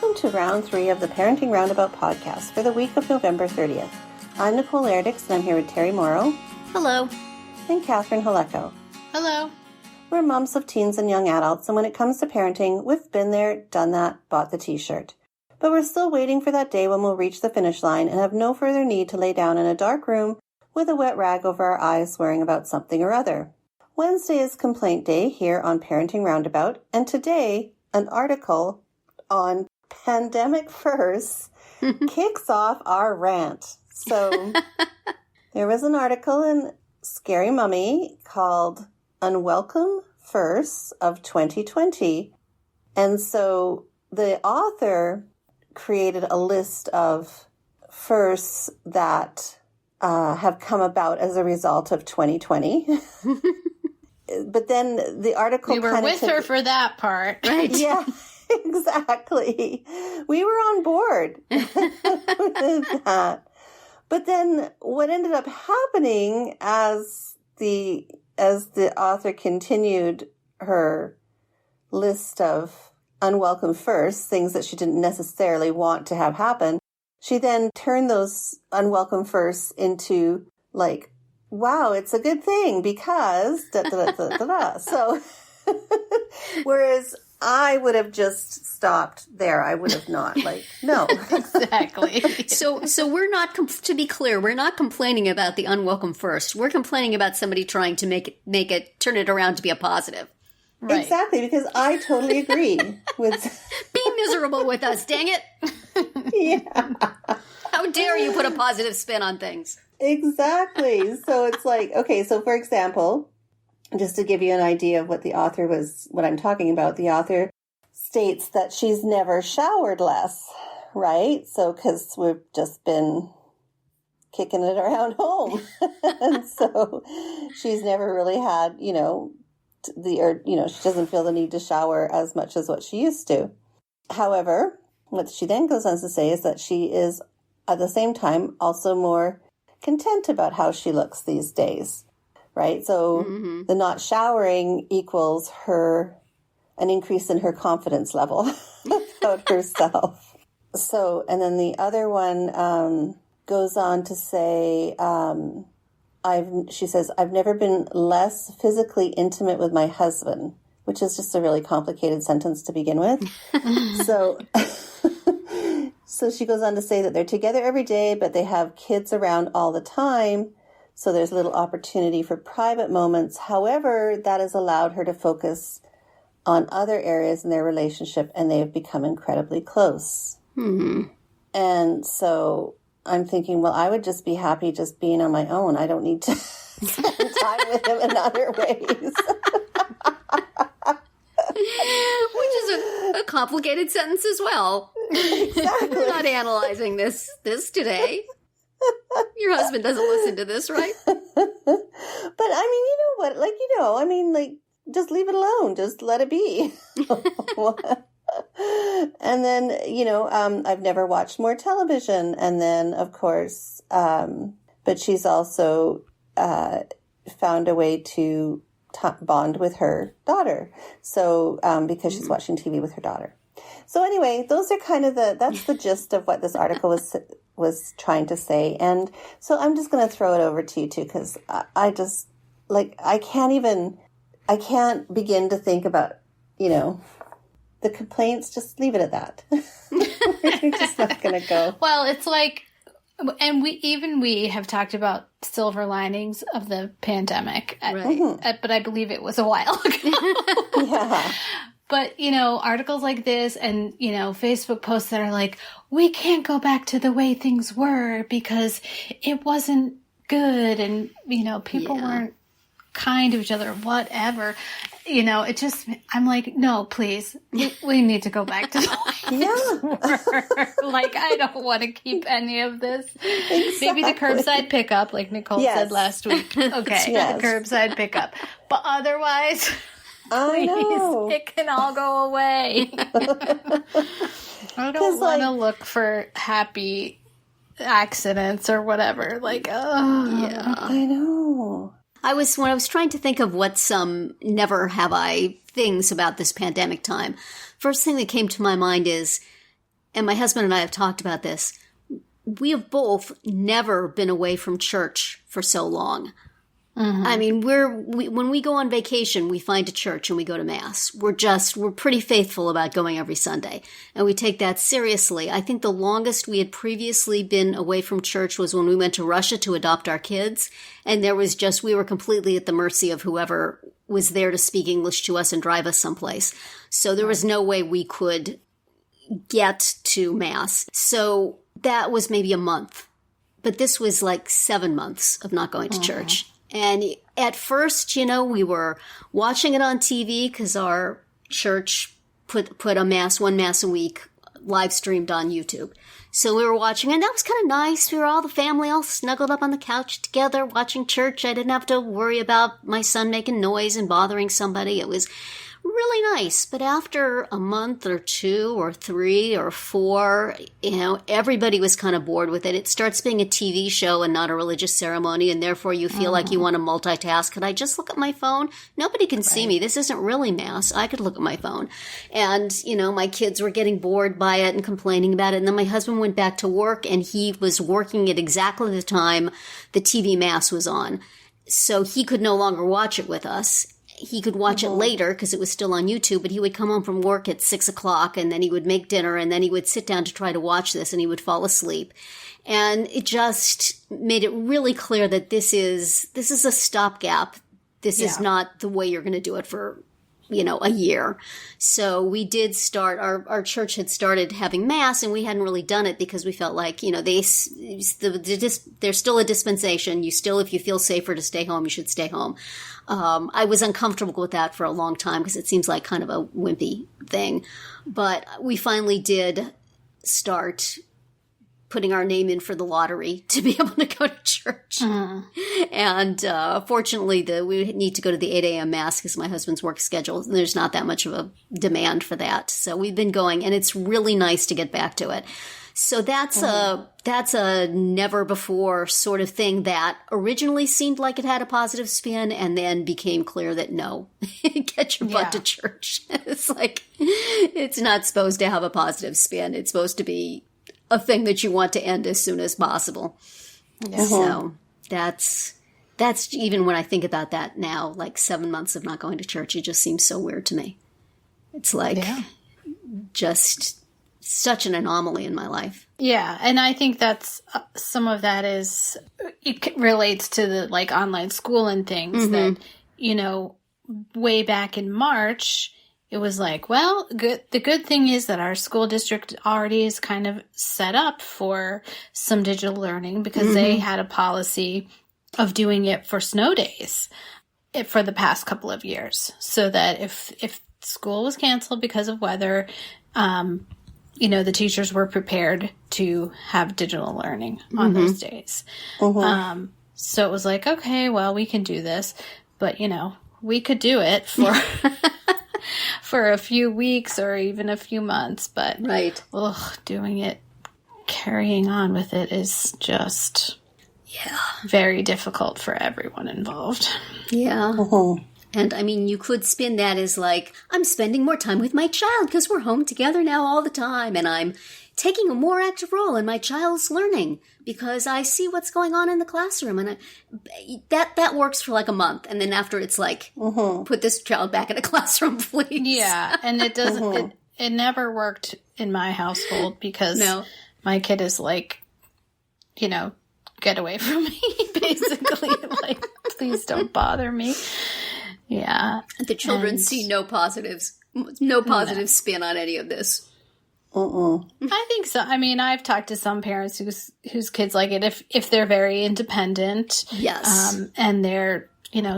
Welcome to round 3 of the Parenting Roundabout podcast for the week of November 30th. I'm Nicole Erdix, and I'm here with Terry Morrow. Hello. And Catherine Haleko. Hello. We're moms of teens and young adults, and when it comes to parenting, we've been there, done that, bought the t-shirt. But we're still waiting for that day when we'll reach the finish line and have no further need to lay down in a dark room with a wet rag over our eyes worrying about something or other. Wednesday is complaint day here on Parenting Roundabout, and today, an article on pandemic firsts kicks off our rant. So there was an article in Scary Mummy called Unwelcome Firsts of 2020. And so the author created a list of firsts that have come about as a result of 2020. But then the article we were with her for that part, right? Yeah. Exactly. We were on board with that. But then what ended up happening as the author continued her list of unwelcome firsts, things that she didn't necessarily want to have happen, she then turned those unwelcome firsts into like, wow, it's a good thing because da-da-da-da-da. So whereas I would have just stopped there. I would have not, no. Exactly. So we're not, to be clear, we're not complaining about the unwelcome first. We're complaining about somebody trying to turn it around to be a positive. Right. Exactly, because I totally agree with... Be miserable with us, dang it. Yeah. How dare you put a positive spin on things? Exactly. So it's like, okay, so for example... Just to give you an idea of what I'm talking about, the author states that she's never showered less, right? So, because we've just been kicking it around home. And so she's never really had, she doesn't feel the need to shower as much as what she used to. However, what she then goes on to say is that she is, at the same time, also more content about how she looks these days. Right? So the not showering equals an increase in her confidence level about herself. So, and then the other one goes on to say, she says, I've never been less physically intimate with my husband, which is just a really complicated sentence to begin with. So she goes on to say that they're together every day, but they have kids around all the time. So there's little opportunity for private moments. However, that has allowed her to focus on other areas in their relationship, and they have become incredibly close. Mm-hmm. And so I'm thinking, well, I would just be happy just being on my own. I don't need to spend time with him in other ways. Which is a complicated sentence as well. Exactly. We're not analyzing this today. Your husband doesn't listen to this, right? But I mean, you know what? Just leave it alone. Just let it be. And then, I've never watched more television. And then, of course, but she's also found a way to bond with her daughter. So, because she's watching TV with her daughter. So anyway, those are kind of that's the gist of what this article was trying to say. And so I'm just going to throw it over to you too, because I just, I can't begin to think about, the complaints. Just leave it at that. We're just not going to go. Well, it's like, and we have talked about silver linings of the pandemic, right? But I believe it was a while ago. Yeah. But, articles like this and, Facebook posts that are like, we can't go back to the way things were because it wasn't good and, people weren't kind to each other, whatever. It just, I'm like, no, please, we need to go back to the way things were. I don't want to keep any of this. Exactly. Maybe the curbside pickup, like Nicole said last week. Okay, the curbside pickup. But otherwise... I know. It can all go away. I don't want to look for happy accidents or whatever. Yeah. I know. When I was trying to think of what some never have I things about this pandemic time, first thing that came to my mind is and my husband and I have talked about this, we have both never been away from church for so long. I mean, when we go on vacation, we find a church and we go to Mass. We're pretty faithful about going every Sunday, and we take that seriously. I think the longest we had previously been away from church was when we went to Russia to adopt our kids, and we were completely at the mercy of whoever was there to speak English to us and drive us someplace. So there was no way we could get to Mass. So that was maybe a month, but this was like 7 months of not going to church. And at first, we were watching it on TV because our church put one mass a week live streamed on YouTube. So we were watching, and that was kind of nice. We were all the family all snuggled up on the couch together watching church. I didn't have to worry about my son making noise and bothering somebody. It was really nice. But after a month or 2 or 3 or 4, everybody was kind of bored with it. It starts being a TV show and not a religious ceremony, and therefore you feel like you want to multitask. Could I just look at my phone? Nobody can see me. This isn't really Mass. I could look at my phone. And, my kids were getting bored by it and complaining about it. And then my husband went back to work, and he was working at exactly the time the TV Mass was on. So he could no longer watch it with us. He could watch it later because it was still on YouTube, but he would come home from work at 6 o'clock, and then he would make dinner, and then he would sit down to try to watch this, and he would fall asleep. And it just made it really clear that this is a stopgap. This is not the way you're going to do it for, a year. So we did start, our church had started having Mass, and we hadn't really done it because we felt like, there's still a dispensation. If you feel safer to stay home, you should stay home. I was uncomfortable with that for a long time because it seems like kind of a wimpy thing. But we finally did start putting our name in for the lottery to be able to go to church. And fortunately, we need to go to the 8 a.m. Mass because my husband's work schedule, and there's not that much of a demand for that. So we've been going, and it's really nice to get back to it. So that's a never before sort of thing that originally seemed like it had a positive spin and then became clear that no, get your butt to church. It's like, it's not supposed to have a positive spin. It's supposed to be a thing that you want to end as soon as possible. So that's even when I think about that now, like 7 months of not going to church, it just seems so weird to me. It's like just such an anomaly in my life. Yeah, and I think that's some of that is it relates to the like online school and things that way back in March it was like, well, the good thing is that our school district already is kind of set up for some digital learning because they had a policy of doing it for snow days for the past couple of years, so that if school was canceled because of weather, the teachers were prepared to have digital learning on those days. So it was like, okay, well, we can do this, but we could do it for for a few weeks or even a few months, but doing it, carrying on with it is just very difficult for everyone involved. Yeah. And I mean, you could spin that as like, I'm spending more time with my child because we're home together now all the time, and I'm taking a more active role in my child's learning because I see what's going on in the classroom. And that works for like a month. And then after it's like, put this child back in a classroom, please. Yeah. And it doesn't, it never worked in my household because my kid is like, get away from me, basically. Like, please don't bother me. Yeah. The children see no positive spin on any of this. I think so. I mean, I've talked to some parents whose kids like it if they're very independent. Yes. And they're,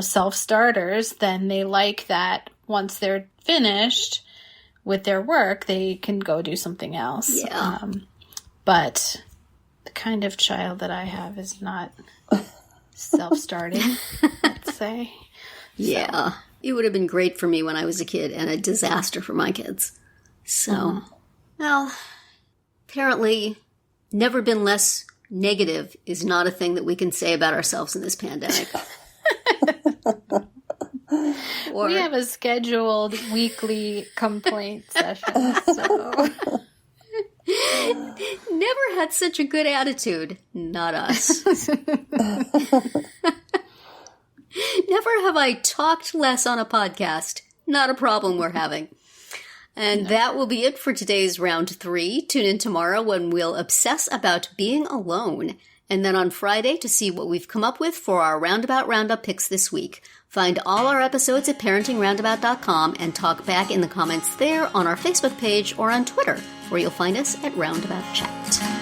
self-starters, then they like that once they're finished with their work, they can go do something else. Yeah. But the kind of child that I have is not self-starting, let's say. Yeah. It would have been great for me when I was a kid and a disaster for my kids. So, well, apparently never been less negative is not a thing that we can say about ourselves in this pandemic. We have a scheduled weekly complaint session, so... Never had such a good attitude. Not us. Never have I talked less on a podcast. Not a problem we're having. And that will be it for today's round 3. Tune in tomorrow when we'll obsess about being alone. And then on Friday to see what we've come up with for our Roundabout Roundup picks this week. Find all our episodes at parentingroundabout.com and talk back in the comments there on our Facebook page or on Twitter, where you'll find us at Roundabout Chat.